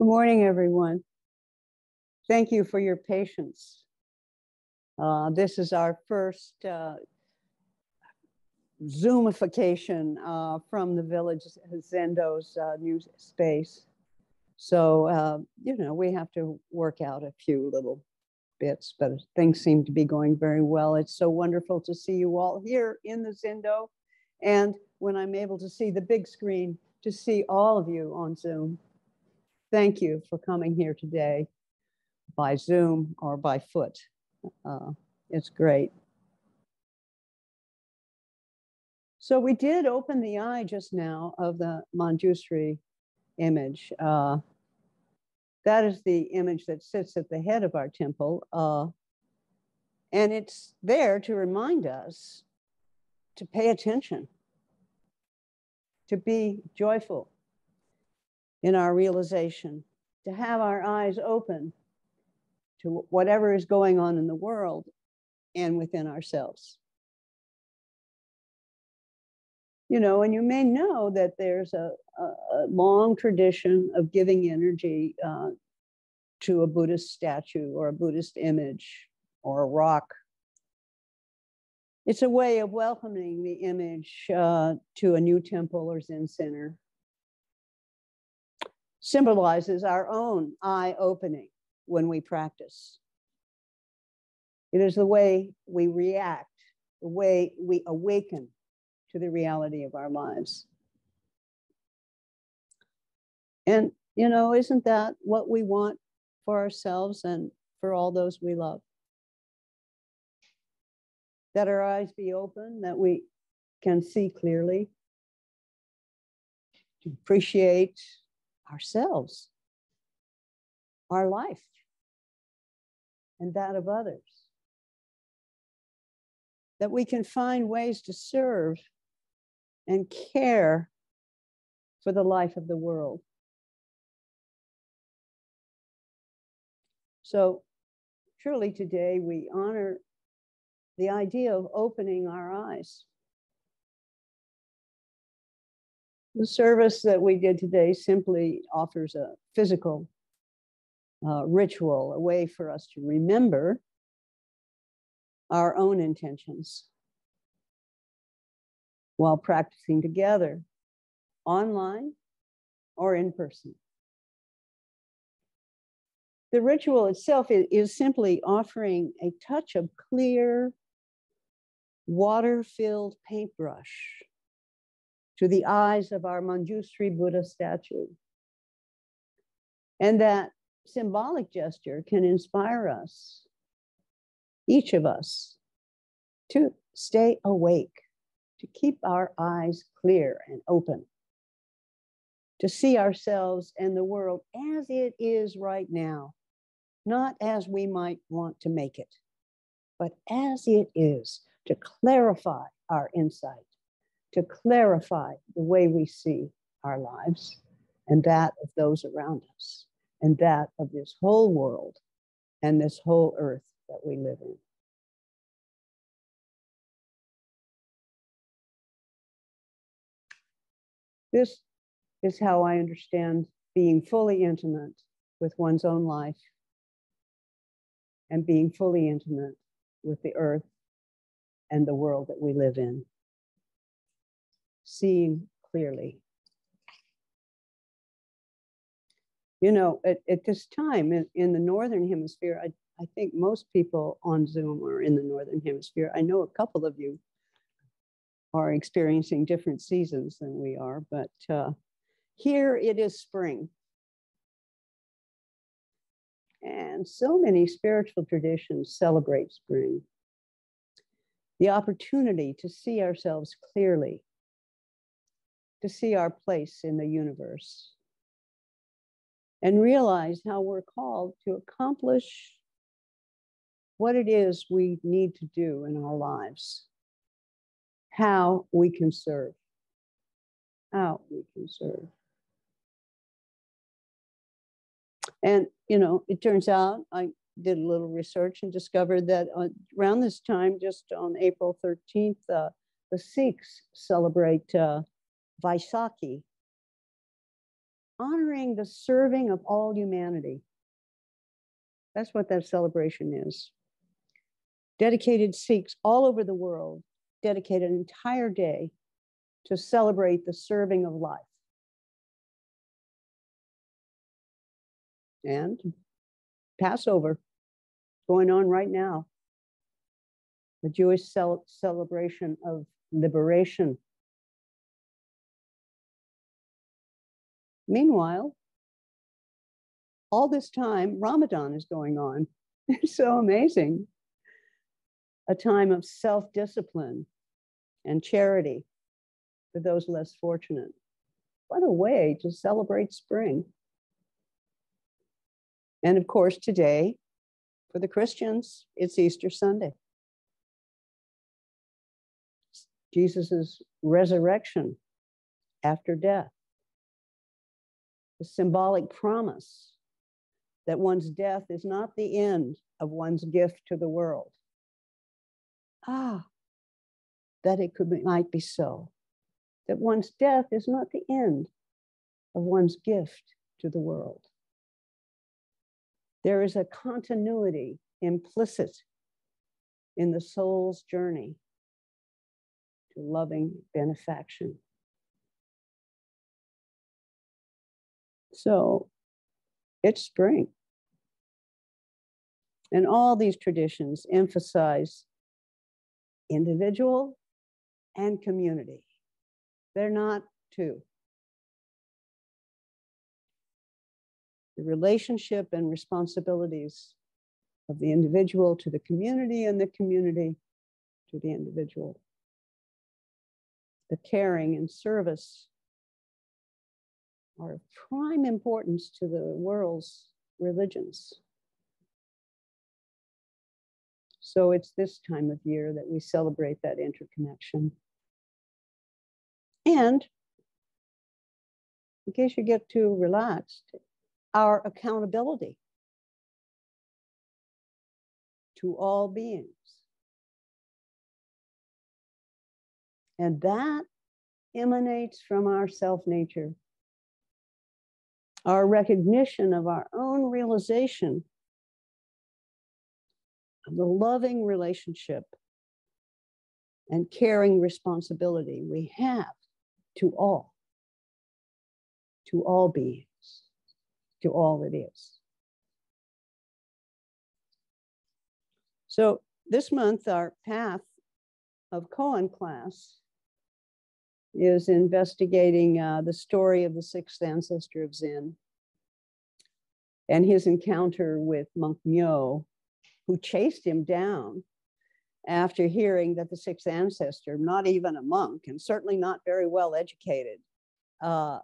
Good morning, everyone. Thank you for your patience. This is our first Zoomification from the Village Zendo's new space. So, we have to work out a few little bits, but things seem to be going very well. It's so wonderful to see you all here in the Zendo. And when I'm able to see the big screen, to see all of you on Zoom. Thank you for coming here today by Zoom or by foot. It's great. So we did open the eye just now of the Manjusri image. That is the image that sits at the head of our temple. And it's there to remind us to pay attention, to be joyful in our realization, to have our eyes open to whatever is going on in the world and within ourselves. And you may know that there's a long tradition of giving energy to a Buddhist statue or a Buddhist image or a rock. It's a way of welcoming the image to a new temple or Zen center. Symbolizes our own eye opening when we practice. It is the way we react, the way we awaken to the reality of our lives. And, isn't that what we want for ourselves and for all those we love? That our eyes be open, that we can see clearly, to appreciate ourselves, our life, and that of others. That we can find ways to serve and care for the life of the world. So truly today we honor the idea of opening our eyes. The service that we did today simply offers a physical ritual, a way for us to remember our own intentions while practicing together, online or in person. The ritual itself is simply offering a touch of clear, water-filled paintbrush to the eyes of our Manjusri Buddha statue. And that symbolic gesture can inspire us, each of us, to stay awake, to keep our eyes clear and open, to see ourselves and the world as it is right now, not as we might want to make it, but as it is, to clarify our insight, to clarify the way we see our lives and that of those around us and that of this whole world and this whole earth that we live in. This is how I understand being fully intimate with one's own life and being fully intimate with the earth and the world that we live in. Seeing clearly. At this time in the Northern Hemisphere, I think most people on Zoom are in the Northern Hemisphere. I know a couple of you are experiencing different seasons than we are, but here it is spring. And so many spiritual traditions celebrate spring. The opportunity to see ourselves clearly, to see our place in the universe, and realize how we're called to accomplish what it is we need to do in our lives, how we can serve, how we can serve. And, it turns out I did a little research and discovered that around this time, just on April 13th, the Sikhs celebrate Vaisakhi, honoring the serving of all humanity. That's what that celebration is. Dedicated Sikhs all over the world dedicate an entire day to celebrate the serving of life. And Passover, going on right now, the Jewish celebration of liberation. Meanwhile, all this time, Ramadan is going on. It's so amazing. A time of self-discipline and charity for those less fortunate. What a way to celebrate spring. And of course, today, for the Christians, it's Easter Sunday. Jesus's resurrection after death. The symbolic promise that one's death is not the end of one's gift to the world. That it might be so. That one's death is not the end of one's gift to the world. There is a continuity implicit in the soul's journey to loving benefaction. So it's spring. And all these traditions emphasize individual and community. They're not two. The relationship and responsibilities of the individual to the community and the community to the individual. The caring and service are of prime importance to the world's religions. So it's this time of year that we celebrate that interconnection. And in case you get too relaxed, our accountability to all beings. And that emanates from our self-nature, our recognition of our own realization of the loving relationship and caring responsibility we have to all beings, to all that is. So this month, our path of koan class is investigating the story of the sixth ancestor of Zen and his encounter with Monk Myo, who chased him down after hearing that the sixth ancestor, not even a monk and certainly not very well educated, and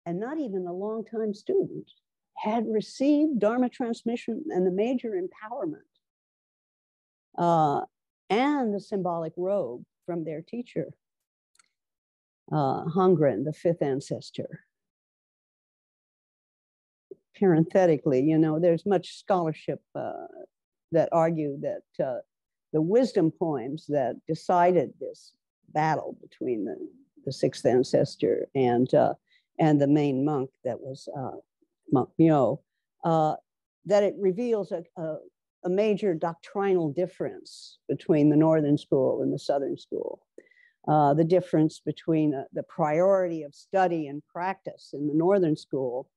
not even a longtime student, had received Dharma transmission and the major empowerment and the symbolic robe from their teacher, Hongren, the fifth ancestor. Parenthetically, you know, there's much scholarship that argue that the wisdom poems that decided this battle between the sixth ancestor and the main monk that was Monk Myo, that it reveals a major doctrinal difference between the northern school and the southern school. The difference between the priority of study and practice in the northern school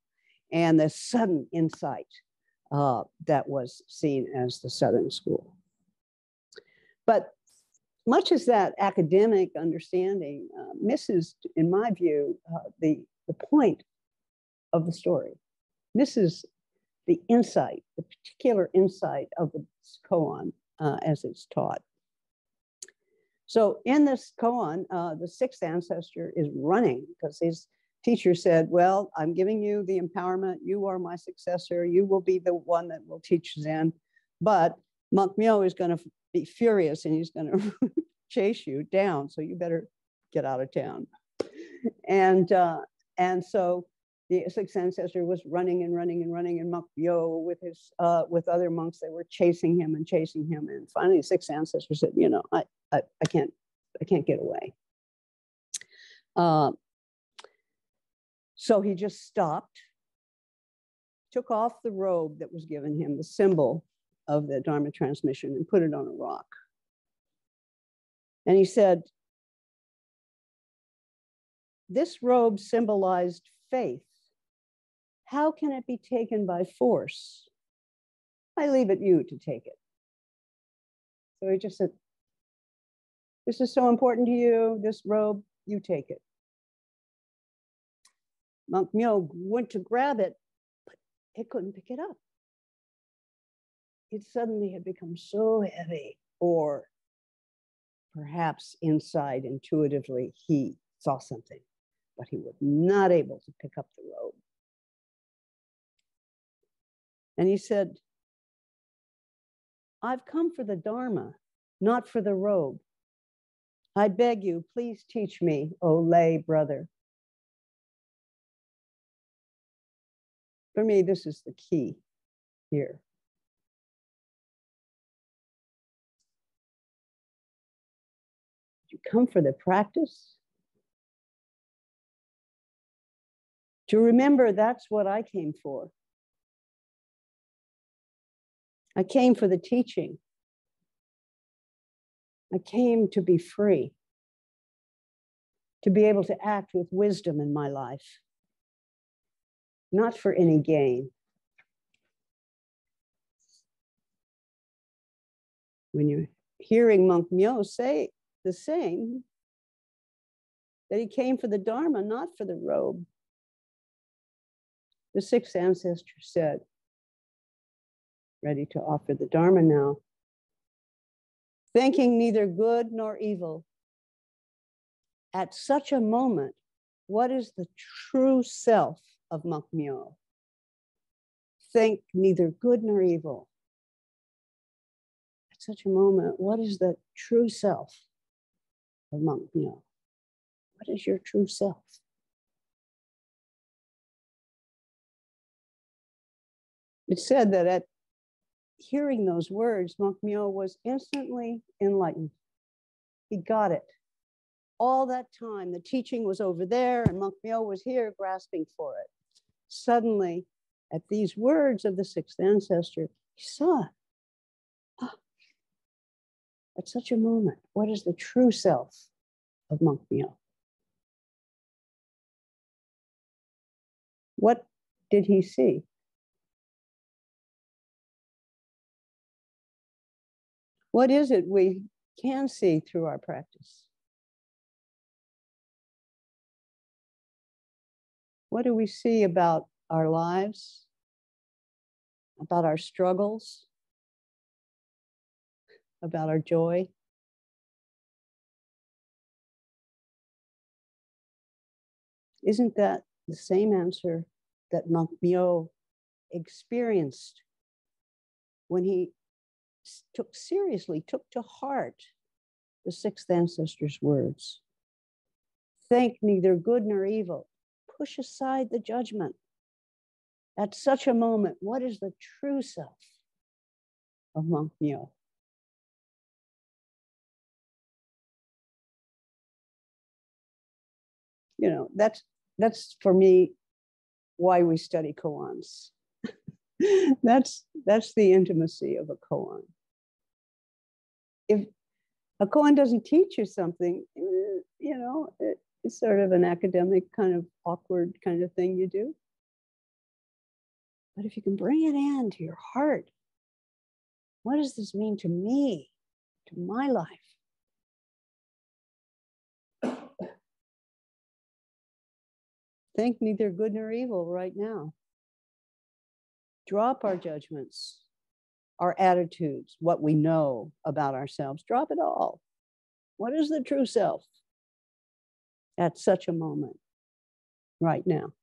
and the sudden insight that was seen as the southern school. But much as that academic understanding misses, in my view, the point of the story. Misses the insight, the particular insight of the koan as it's taught. So in this koan, the sixth ancestor is running because his teacher said, well, I'm giving you the empowerment. You are my successor. You will be the one that will teach Zen. But Monk Myo is going to be furious and he's going to chase you down. So you better get out of town. And so the sixth ancestor was running and running and running, and Monk Myo with other monks, they were chasing him. And finally the sixth ancestor said, you know, I can't get away. So he just stopped, took off the robe that was given him, the symbol of the Dharma transmission, and put it on a rock. And he said, this robe symbolized faith. How can it be taken by force? I leave it you to take it. So he just said, this is so important to you, this robe, you take it. Monk Myo went to grab it, but it couldn't pick it up. It suddenly had become so heavy, or perhaps inside intuitively he saw something, but he was not able to pick up the robe. And he said, I've come for the Dharma, not for the robe. I beg you, please teach me, O lay brother. For me, this is the key here. You come for the practice? To remember that's what I came for. I came for the teaching. I came to be free, to be able to act with wisdom in my life, not for any gain. When you're hearing Monk Myo say the same, that he came for the Dharma, not for the robe. The sixth ancestor said, ready to offer the Dharma now, thinking neither good nor evil. At such a moment, what is the true self of Monk Myo? Think neither good nor evil. At such a moment, what is the true self of Monk Myo? What is your true self? It's said that at hearing those words, Monk Myo was instantly enlightened. He got it. All that time, the teaching was over there and Monk Myo was here grasping for it. Suddenly, at these words of the sixth ancestor, he saw it. Oh, at such a moment, what is the true self of Monk Myo? What did he see? What is it we can see through our practice? What do we see about our lives, about our struggles, about our joy? Isn't that the same answer that Monk Myo experienced when he took to heart the sixth ancestor's words? Think neither good nor evil. Push aside the judgment. At such a moment, what is the true self of Monk Myo? You know, that's for me why we study koans. that's the intimacy of a koan. If a koan doesn't teach you something, you know, it's sort of an academic kind of awkward kind of thing you do. But if you can bring it into your heart, what does this mean to me, to my life? Think neither good nor evil right now. Drop our judgments, our attitudes, what we know about ourselves. Drop it all. What is the true self at such a moment right now?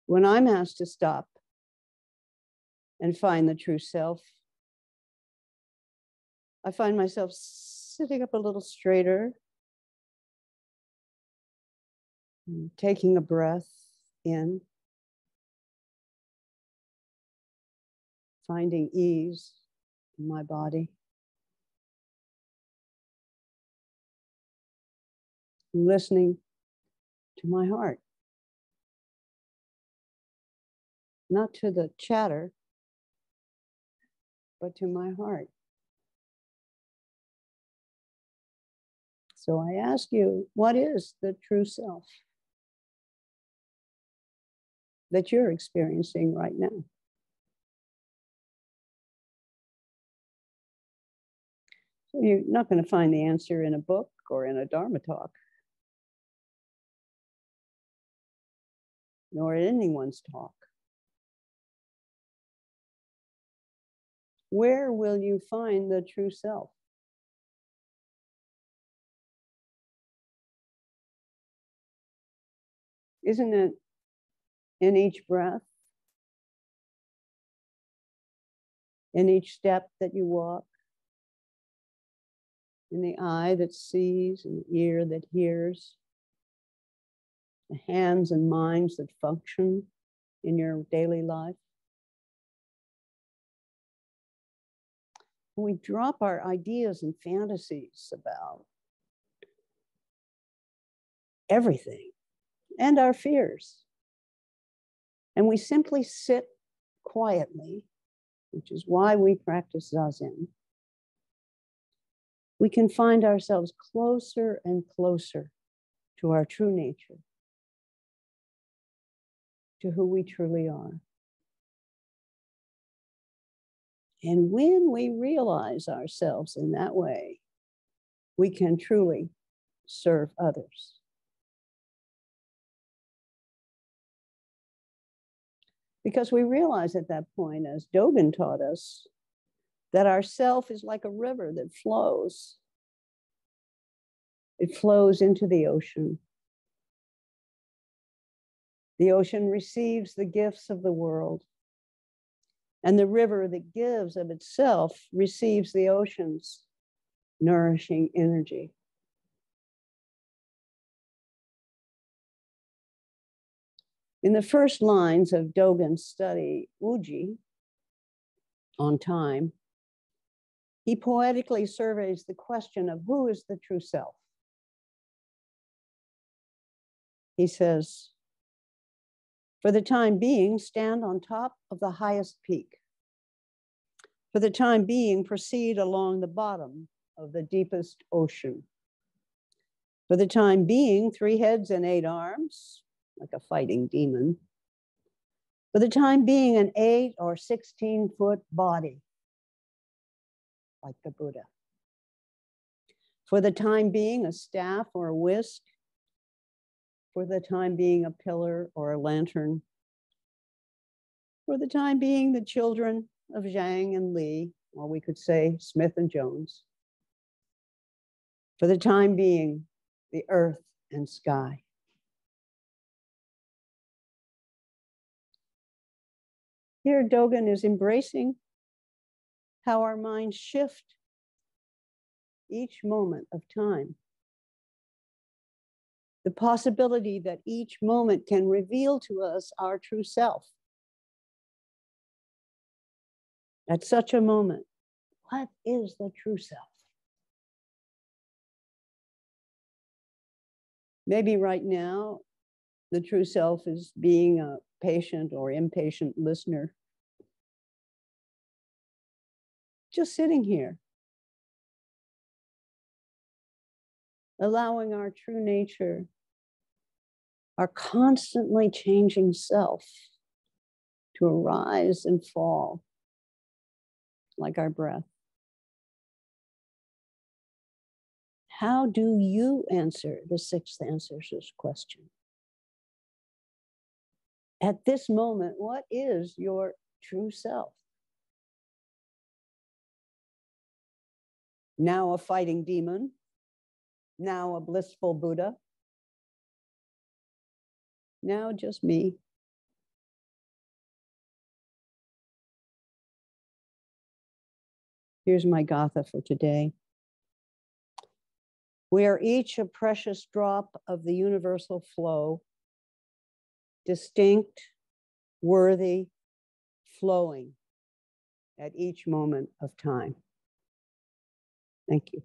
When I'm asked to stop and find the true self, I find myself sitting up a little straighter and taking a breath in, finding ease in my body. listening to my heart, not to the chatter, but to my heart. So I ask you, what is the true self that you're experiencing right now? So you're not going to find the answer in a book or in a Dharma talk, nor in anyone's talk. Where will you find the true self? Isn't it in each breath, in each step that you walk, in the eye that sees and the ear that hears, the hands and minds that function in your daily life? We drop our ideas and fantasies about everything and our fears, and we simply sit quietly, which is why we practice zazen. We can find ourselves closer and closer to our true nature, to who we truly are. And when we realize ourselves in that way, we can truly serve others. Because we realize at that point, as Dogen taught us, that our self is like a river that flows. It flows into the ocean. The ocean receives the gifts of the world. And the river that gives of itself receives the ocean's nourishing energy. In the first lines of Dogen's study, Uji, on time, he poetically surveys the question of who is the true self. He says, for the time being, stand on top of the highest peak. For the time being, proceed along the bottom of the deepest ocean. For the time being, 3 heads and 8 arms, like a fighting demon. For the time being, an 8 or 16-foot body, like the Buddha. For the time being, a staff or a whisk. For the time being, a pillar or a lantern. For the time being, the children of Zhang and Li, or we could say Smith and Jones. For the time being, the earth and sky. Here, Dogen is embracing how our minds shift each moment of time. The possibility that each moment can reveal to us our true self. At such a moment, what is the true self? Maybe right now, the true self is being a patient or impatient listener. Just sitting here, allowing our true nature, our constantly changing self, to arise and fall like our breath. How do you answer the 6th answer's question? At this moment, what is your true self? Now a fighting demon, now a blissful Buddha, now just me. Here's my Gatha for today. We are each a precious drop of the universal flow, distinct, worthy, flowing at each moment of time. Thank you.